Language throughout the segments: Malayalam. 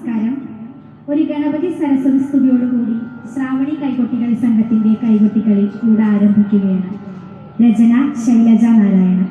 നമസ്കാരം. ഒരു ഗണപതി സരസ്വതി സ്തുതിയോടുകൂടി ശ്രാവണി കൈകൊട്ടികളി സംഘത്തിന്റെ കൈകൊട്ടികളി കൂടെ ആരംഭിക്കുകയാണ്. രചന ശൈലജ നാരായണൻ.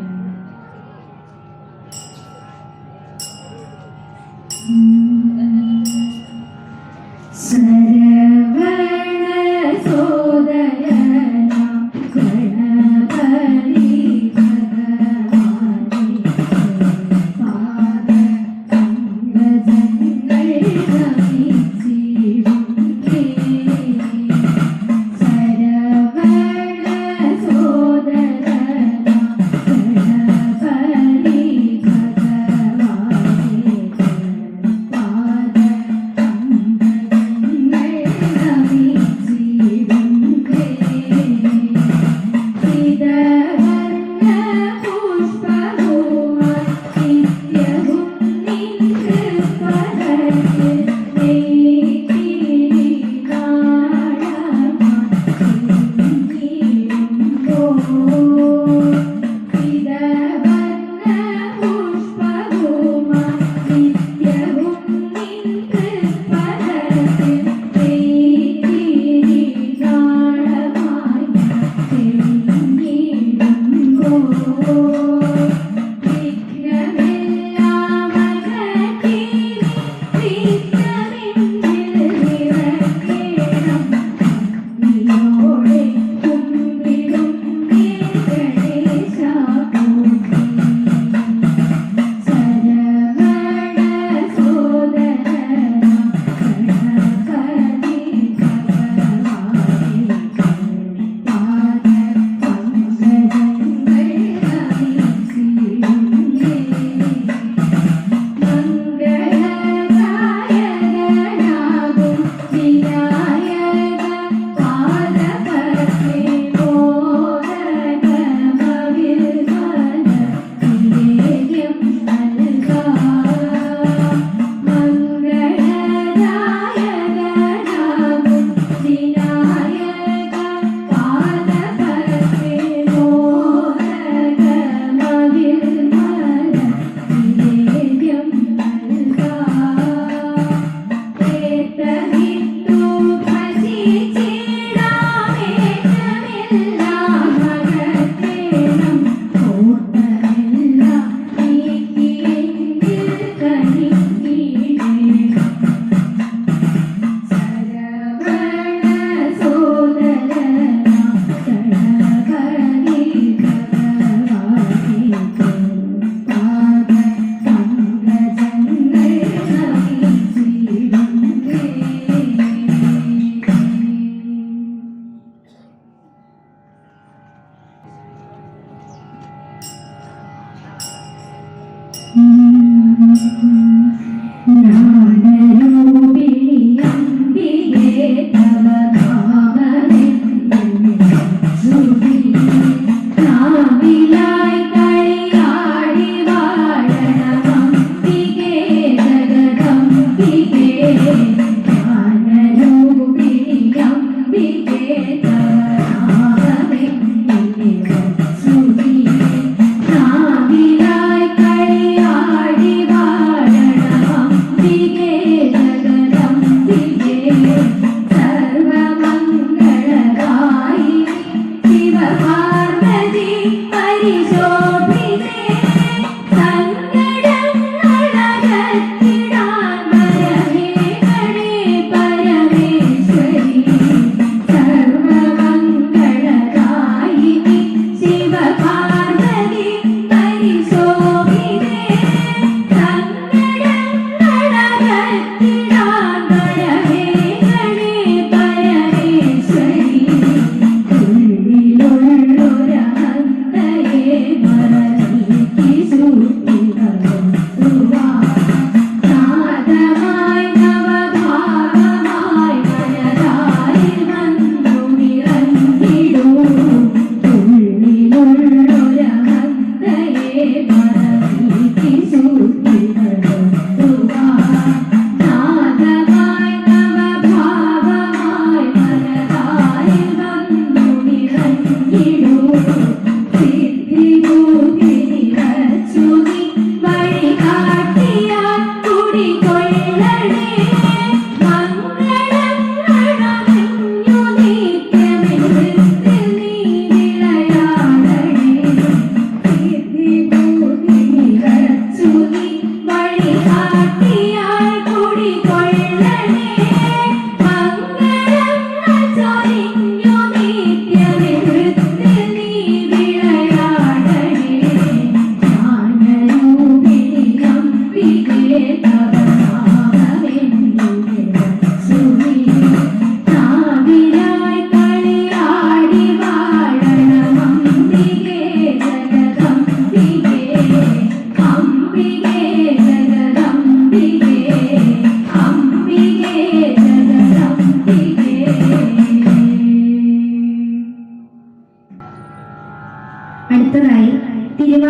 ായി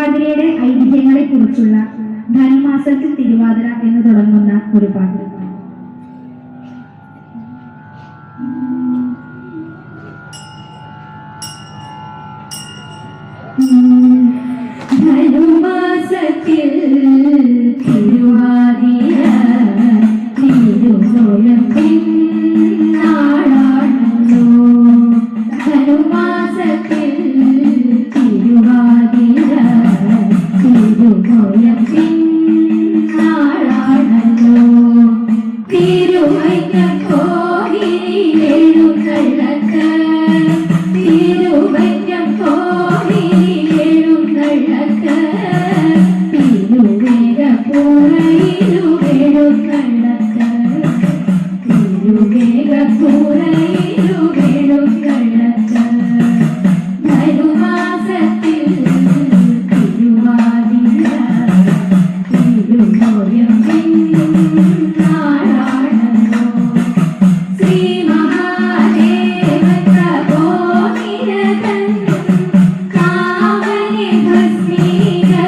തിരുവാതിരയുടെ ഐതിഹ്യങ്ങളെ കുറിച്ചുള്ള ധനുമാസത്തിൽ തിരുവാതിര എന്ന് തുടങ്ങുന്ന ഒരു പാട്ട്. ധനുമാസത്തിൽ തിരുവാതിര നാളാണല്ലോ. ധനുമാസത്തിൽ തിരുവാതിര നാളാണല്ലോ. തിരുവൈക്കം കോവിലെഴുന്നള്ളത്ത് തിരുവൈക്കം കോവിലെഴുന്നള്ളത്ത് തിരുവേഗപ്പുറയിലുമെഴുന്നള്ളത്ത് തിരുവേഗപ്പുറയിലുമെഴുന്നള്ളത്ത് ധനുമാസത്തിൽ തിരുവാതിര തിരുവോയം നാളാണല്ലോ. ശ്രീ മഹാദേവ പ്രഭോ നിരതൻ കാവനെ ഭസ്മീകരണ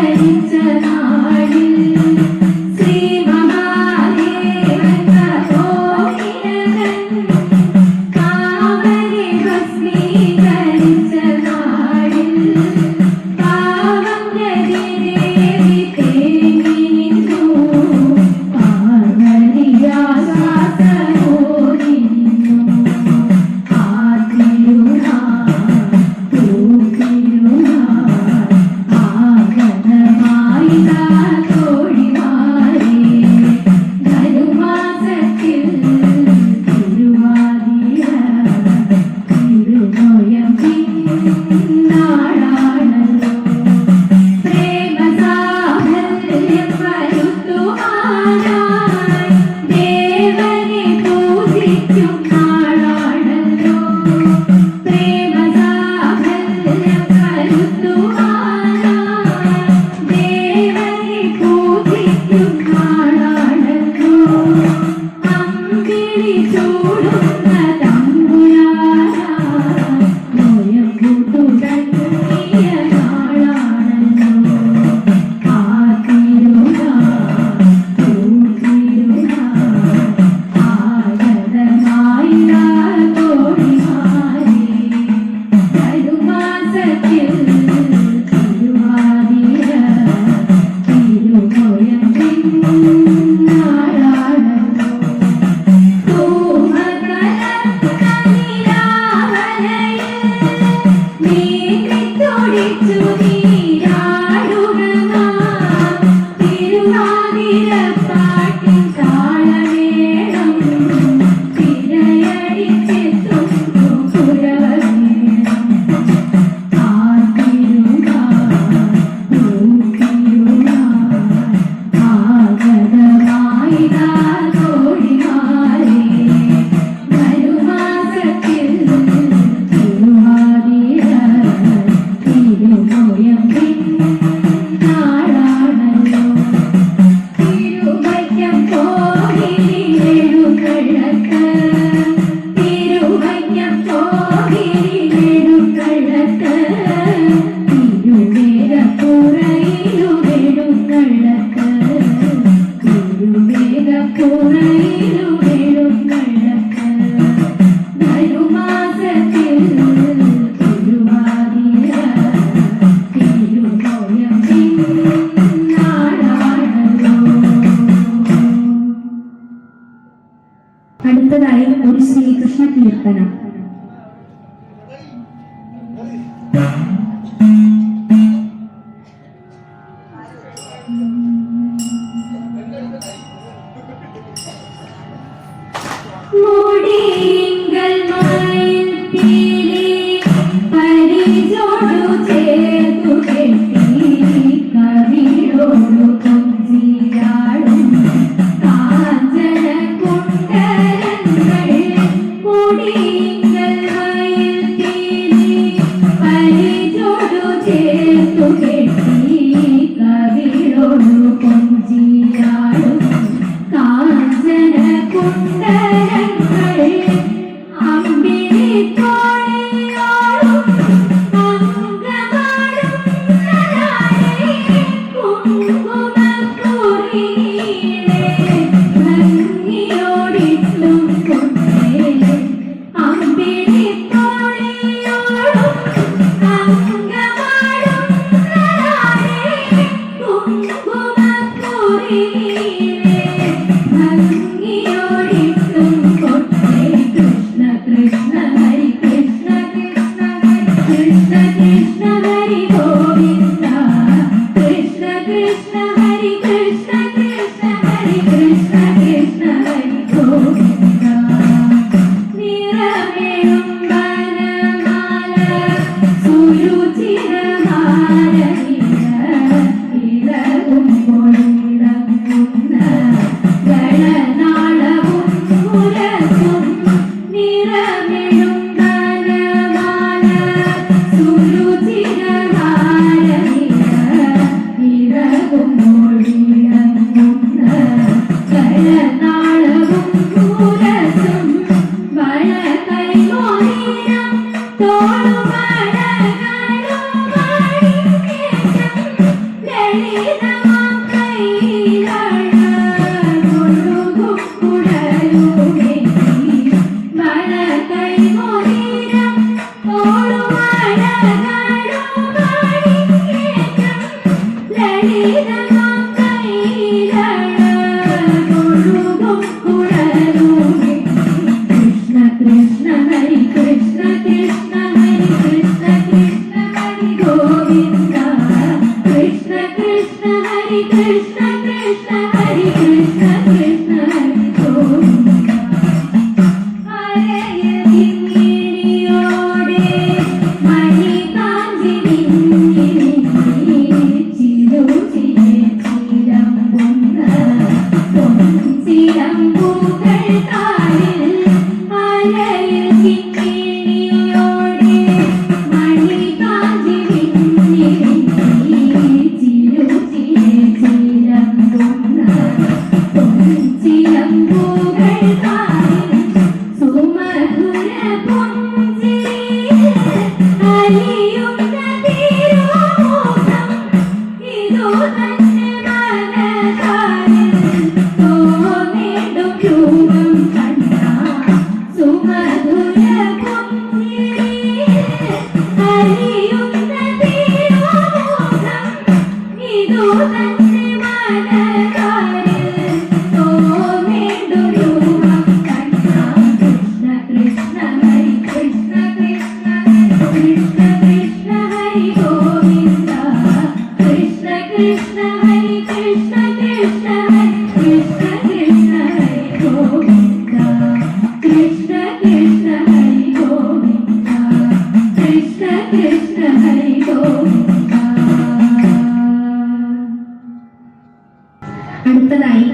അടുത്തതായി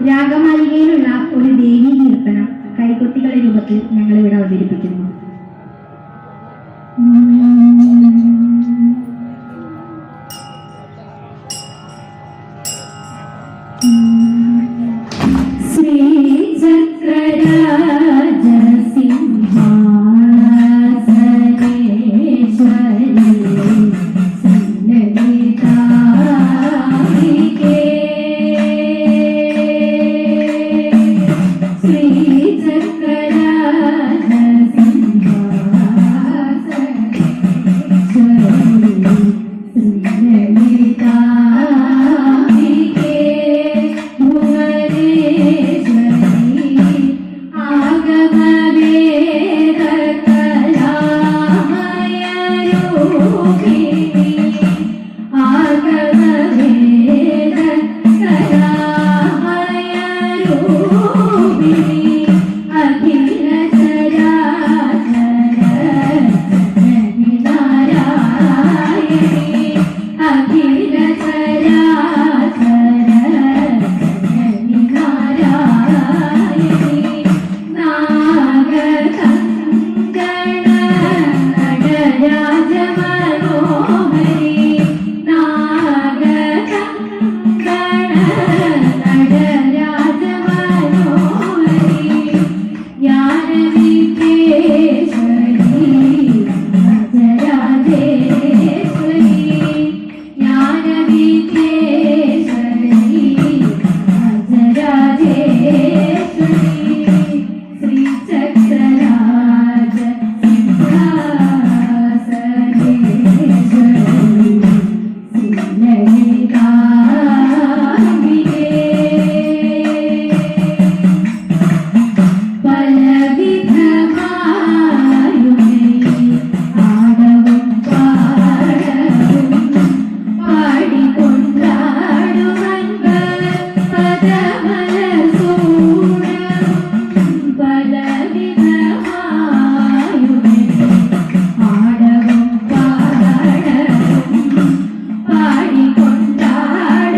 രാഗമാലികയിലുള്ള ഒരു ദേവീ കീർത്തനം കൈകൊട്ടികളുടെ രൂപത്തിൽ ഞങ്ങൾ ഇവിടെ അവതരിപ്പിക്കുന്നു. പാടിക്കൊണ്ടാടുവൻ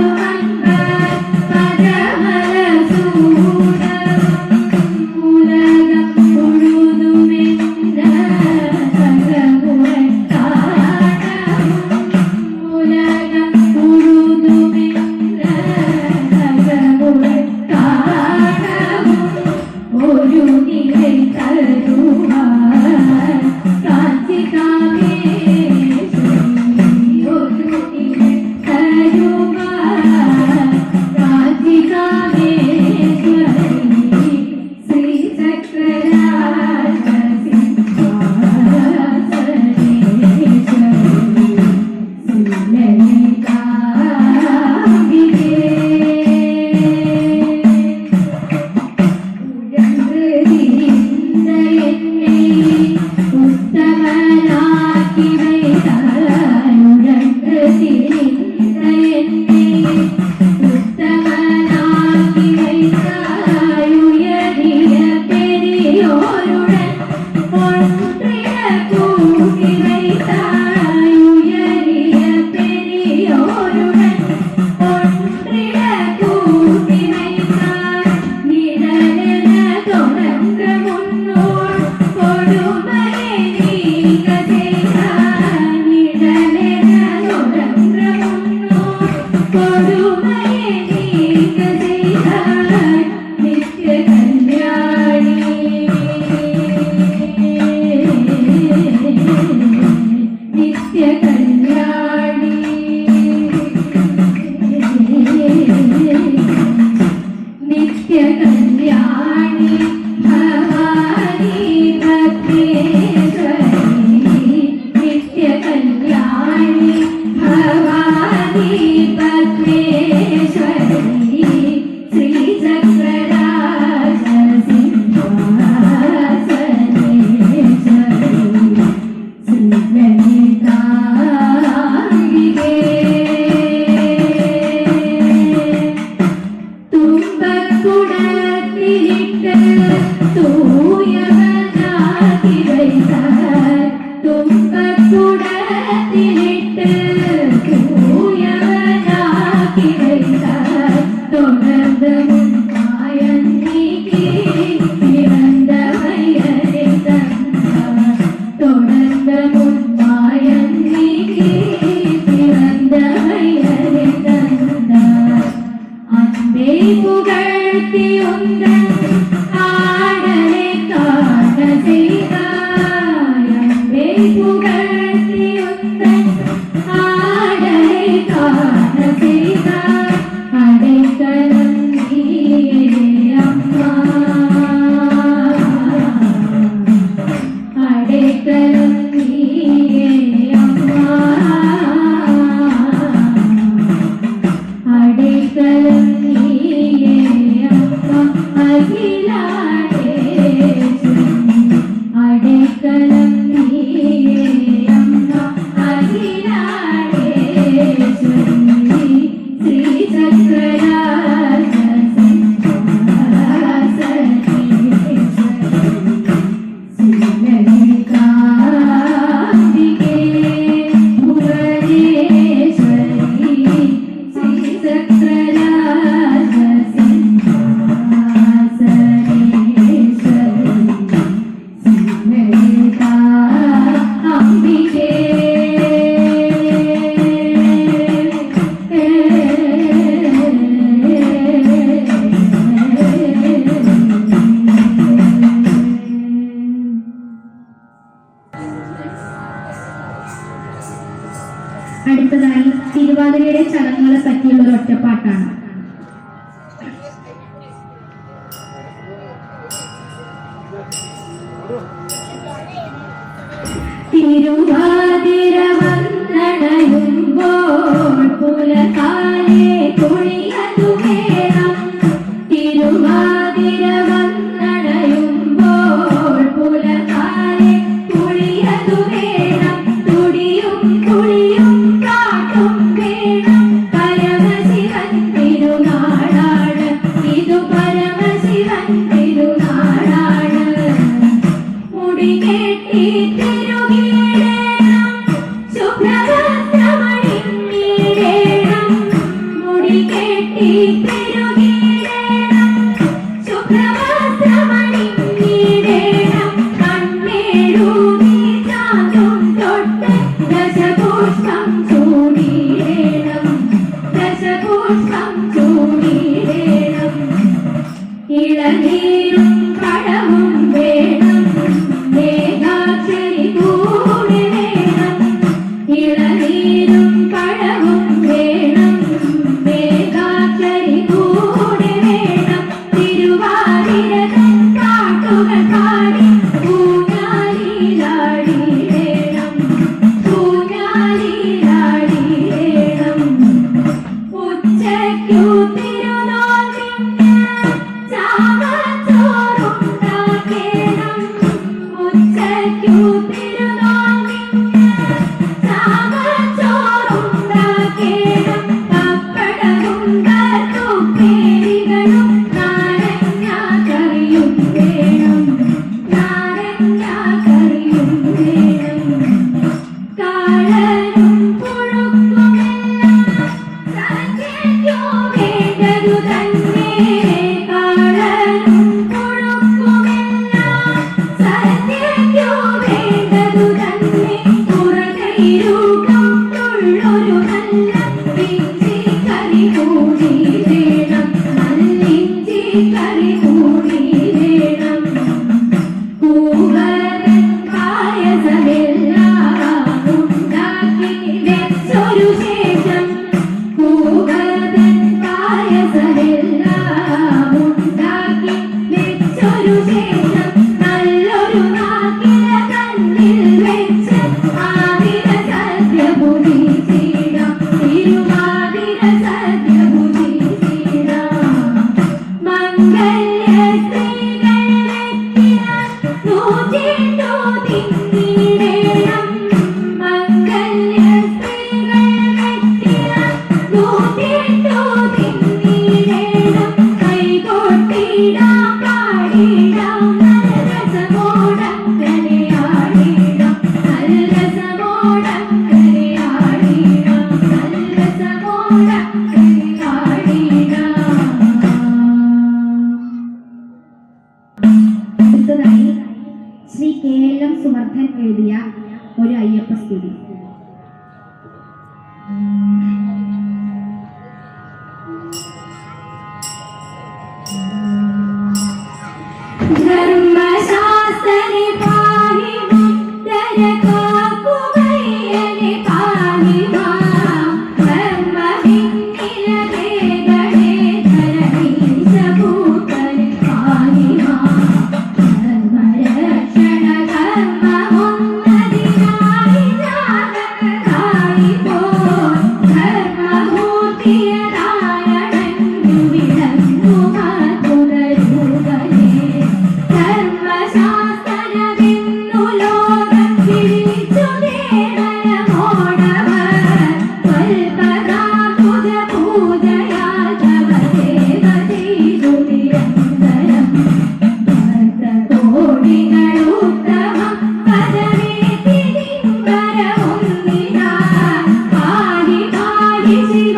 അടുത്തതായി തിരുവാതിരയുടെ ചടങ്ങുകളെ പറ്റിയുള്ള ഒരു ഒറ്റപ്പാട്ടാണ്. തിരുവാതിര വന്നണയുമ്പോൾ പുലകാലേ കുളിയതു വേണം. തിരുവാതിര വന്നണയുമ്പോൾ പുലകാലേ കുളിയതു വേണം. തുടിയും കുളിയും പാട്ടും വേണം. പരമശിവൻ തിരുനാളാണ്, ഇതു പരമശിവൻ തിരുനാളാണ്. മുടി കെട്ടി തിരുകിടണം, ശുഭ്രവസ്ത്രമണിഞ്ഞിടണം. മുടി കെട്ടി തിരുകിടണം, ശുഭ്രവസ്ത്രമണിഞ്ഞിടണം. കണ്ണെഴുതി ചാന്തും തൊട്ട് ദശപുഷ്പം ചൂടിടണം, ദശപുഷ്പം ചൂടിടണം. ഇളനീരും പഴവും വേണം, മേഘാക്ഷരി കൂടി വേണം. ഇളനീരും പഴവും വേണം, മേഘാക്ഷരി കൂടി വേണം. തിരുവാതിരതൻ പാട്ടുകൾ പാടി ഊഞ്ഞാലിലാടിടണം, ഊഞ്ഞാലിലാടിടണം. ഉച്ചയ്ക്കു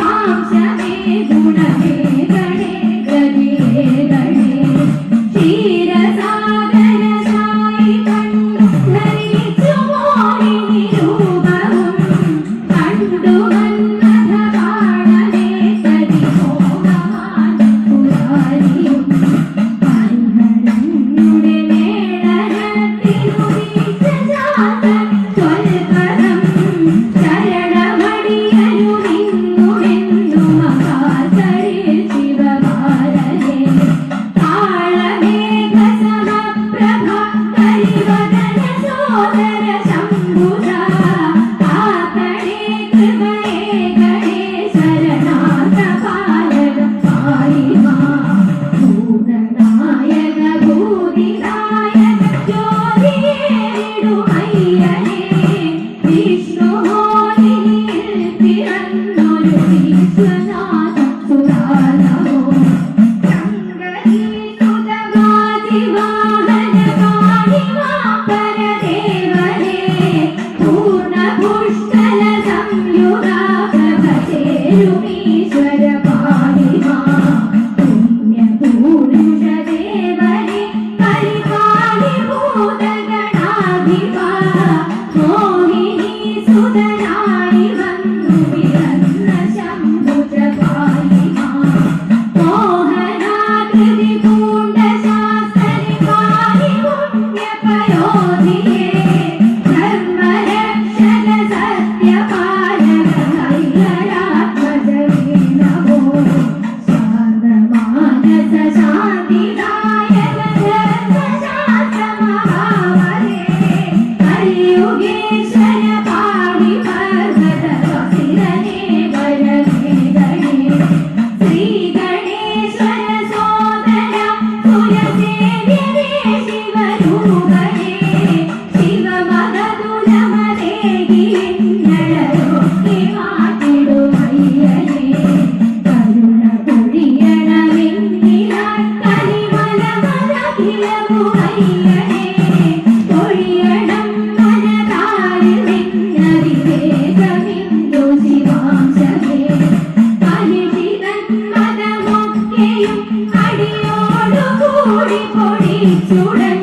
ശിവാംശമേ ഗുണമേ ഗണേ ഗതിയേ ഗണേ ക്ഷീരസാഗര സായി കണ്ടു ധരിച്ചു മോഹിനി രൂപവും കണ്ടു മന്മഥ ബാണമേ തടി മോഹമാൻ പുരാരിയും ഹരിഹരനുടെ മേളനത്തിനു വീഴ്ച ജാത സ്വൽപദം ശരണമടിയനു നിന്നുമെന്നു മഹാതരിൽ ശിവഭാരതേ താളമേഘ സമപ്രഭ കരിവദന സോദര ശംഭുജ കാക്കണേ കൃപയേ ഗണേ ശരണാഗ പാലക പായിമാ ഭൂതനായക ഭൂതിനായക ജ്യോതിയേടുമയ്യനേ വിഷ്ണുമോഹിനിയിൽ പിറന്നൊരു വിശ്വനാഥ സുരാനമോ ശങ്കരീസുതവാദിവാഹന കാളിമാ പരദേവനേ പൂർണ്ണപുഷ്കല സംയുഗാ പ്രഭചേരുമീശ്വര പാളിമാ പുണ്യപൂരുഷദേവനേ പരിപാലിഭൂതഗണാധിപാ മോഹിനി സുതനായി വന്നു പിറന്ന ശംഭുജ പാളിമാ മോഹനാകൃതി പൂണ്ട ശാസ്ത്രി പാളി പുണ്യപയോധിയേ ധർമ്മരക്ഷക സത്യപാലക ഹരിഹരാത്മജമേ നമോ ശാന്തമാനസ ശാന്തിദായക ധർമ്മശാസ്ത്രമഹാവരേ കലിയുഗേശ്വര പാളി പർവത വസിരനേ വരദേ ഗണേ ശ്രീ ഗണേശ്വര സോദര സുരസേവ്യനേ ശിവരൂപനേ ശിവമദതുലമദേഹി നളരൊക്കെ മാറ്റിടുമയ്യനേ കരുണ പൊഴിയണമെന്നിലാൽ കലിമലമലകിലമുമയ്യനേ പൊഴിയണം മനതാരിൽ നിന്നവിവേകമിന്ദു ശിവാംശമേ കലിഷിതൻ മതമൊക്കെയും അടിയോടുകൂടി പൊടിച്ചുടൻ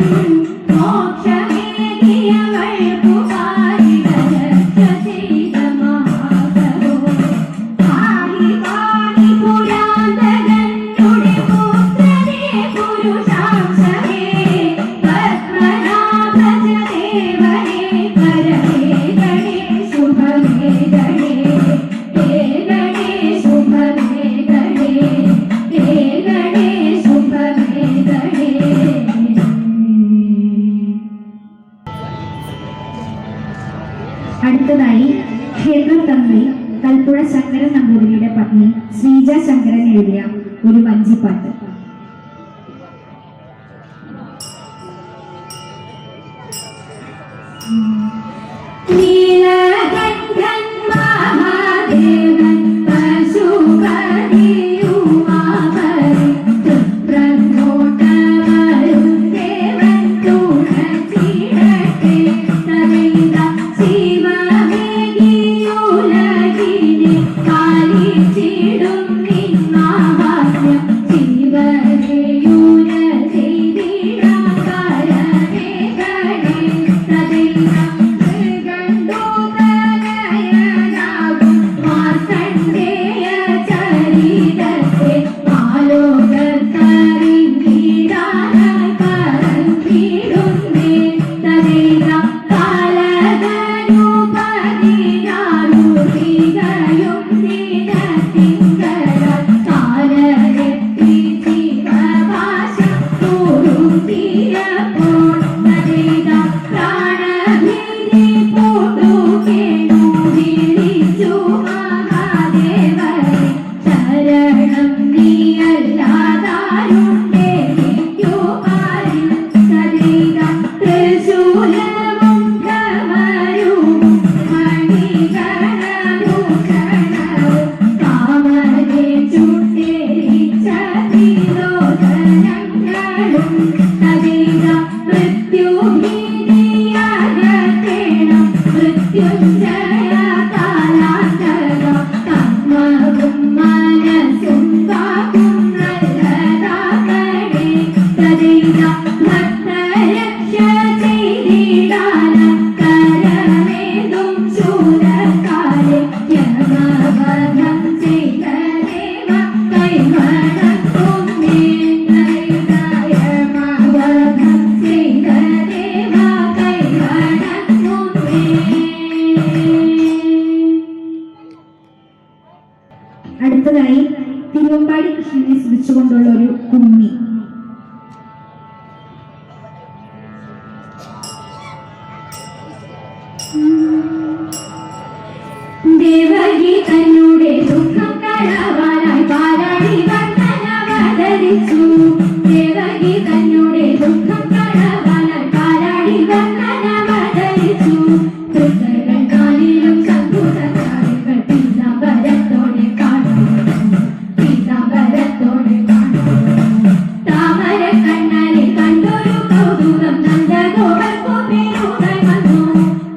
മോക്ഷമേകിയവൾ പുകാരിടരക്ഷ ചെയ്ത മഹാപ്രഭോ പാളി പാളി പുരാന്തകനുടെ പുത്രനേ പുരുഷാംശമേ പത്മനാഭജ ദേവനേ പരമേ ഗണേ ശുഭമേ ഗണേ ഹേ ഗണേ ശുഭമേ ഗണേ ഹേ ഗണേ ശുഭമേ ഗണേ. അടുത്തതായി ക്ഷേത്രം തന്ത്രി കൽപ്പുഴ ശങ്കരൻ നമ്പൂതിരിയുടെ പത്നി ശ്രീജ ശങ്കരൻ എഴുതിയ ഒരു വഞ്ചിപ്പാട്ട്. നീലകണ്ഠൻ മഹാദേവൻ പശുപതിയുമാവരി തൃപ്രങ്ങോട്ടവരും ദേവൻ തുണച്ചിടട്ടെ തവൈത ശിവമേകിയുലകിനെ പാലിച്ചിടും നിൻ മാഹാത്മ്യം ശിവ തിരുവമ്പാടി കൃഷ്ണനെ സ്തുതിച്ചുകൊണ്ടുള്ള ഒരു കുമ്മി. ദേവകി തന്നുടെ ദുഃഖം കളവാനായി പാരാടി വന്ദനമവതരിച്ചു. ദേവകി തന്നുടെ ദുഃഖം കളവാനായി പാരാടി വന്ദനമവതരിച്ചു. തൃക്കൈകൾ കാലിലും ശംഖുതത്താളികൾ പീതാംബരത്തോടെ കാണുന്നു, പീതാംബരത്തോടെ കാണുന്നു. താമര കണ്ണനെ കണ്ടൊരു കൗതുകം നന്ദഗോപർക്കു പേരുകൾ വന്നു.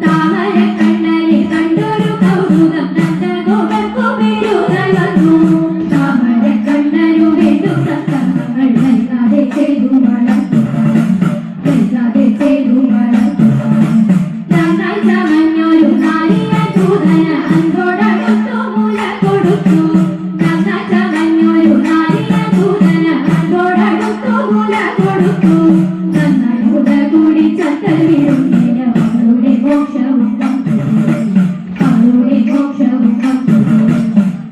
താമര കണ്ണനെ കണ്ടൊരു കൗതുകം നന്ദഗോപർക്കു പേരുകൾ വന്നു. താമര കണ്ണനു വേണ്ടു സത്സംഗങ്ങൾ വൈകാതെ ചെയ്തു വളർത്തുക, വൈകാതെ ചെയ്തു വളർത്തുക. നന്നായി ചമഞ്ഞൊരു നാരിയ ദൂതന അൻപോടടുത്തു മുല കൊടുത്തു. നന്നായി ചമഞ്ഞൊരു നാരിയ ദൂതന അൻപോടടുത്തു മുല കൊടുത്തു. നന്നായി മുല കൂടി ചത്തൽ വീഴുന്നേന് അവളുടെ മോക്ഷവും അവളുടെ മോക്ഷവും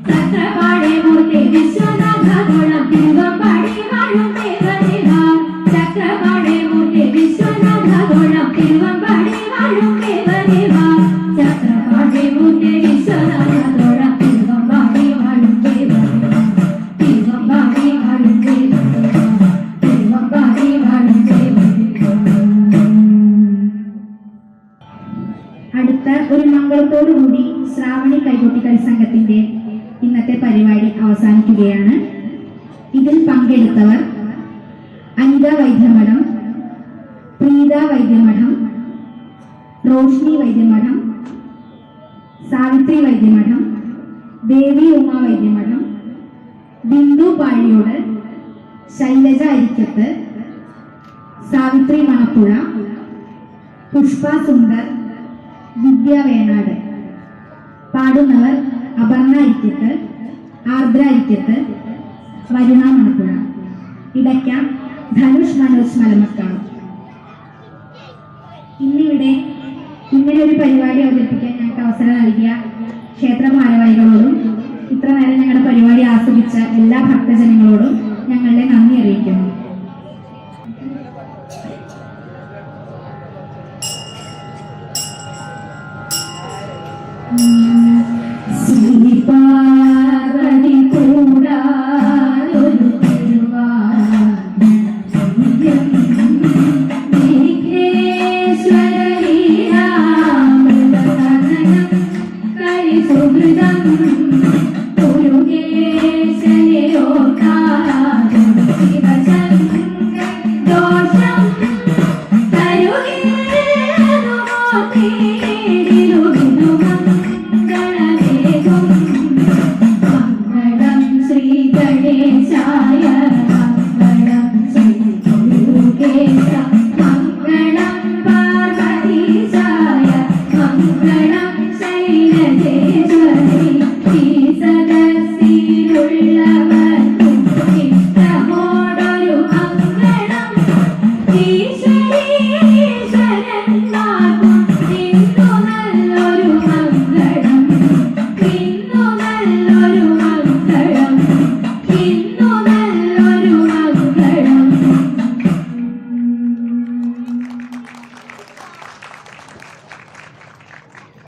ചക്രപാണി മൂർത്തി വിശ്വനാഥോളം തിരുവമ്പാടി വാഴും ദേവദേവ. ചക്രപാണി മൂർത്തി വിശ്വനാഥോളം തിരുവമ്പാടി വാഴും ദേവദേവ. ചക്രപാണി മൂർത്തി വിശ്വനാഥോളം തിരുവമ്പാടി വാഴും ദേവദേവ. തിരുവമ്പാടി വാഴും ദേവദേവ. തിരുവമ്പാടി വാഴും ദേവദേവ. അടുത്ത ഒരു മംഗളത്തോടുകൂടി ശ്രാവണി കൈകൊട്ടിക്കളി സംഘത്തിന്റെ ഇന്നത്തെ പരിപാടി അവസാനിക്കുകയാണ്. ഇതിൽ പങ്കെടുത്തവർ അനിത വൈദ്യമഠം, പ്രീത വൈദ്യമഠം, റോഷ്നി വൈദ്യമഠം, സാവിത്രി വൈദ്യമഠം, ദേവി ഉമ വൈദ്യമഠം, ബിന്ദു പാഴിയോട്, ശൈലജ അരിക്കത്ത്, സാവിത്രി മണപ്പുഴ, പുഷ്പ സുന്ദർ, വിദ്യ വേണാട്. പാടുന്നവർ അപർണ അരിക്കത്ത്, ആർദ്ര അരിക്കത്ത്, വരുണ മണപ്പുഴ. ഇടയ്ക്ക ധനുഷ് മനോജ് മലമക്കാവ്. ഇന്നിവിടെ ഇങ്ങനെ ഒരു പരിപാടി അവതരിപ്പിക്കാൻ ഞങ്ങൾക്ക് അവസരം നൽകിയ ക്ഷേത്ര ഭാരവാഹികളോടും ഇത്ര നേരം ഞങ്ങളുടെ പരിപാടി ആസ്വദിച്ച എല്ലാ ഭക്തജനങ്ങളോടും ഞങ്ങളുടെ നന്ദി അറിയിക്കുന്നു.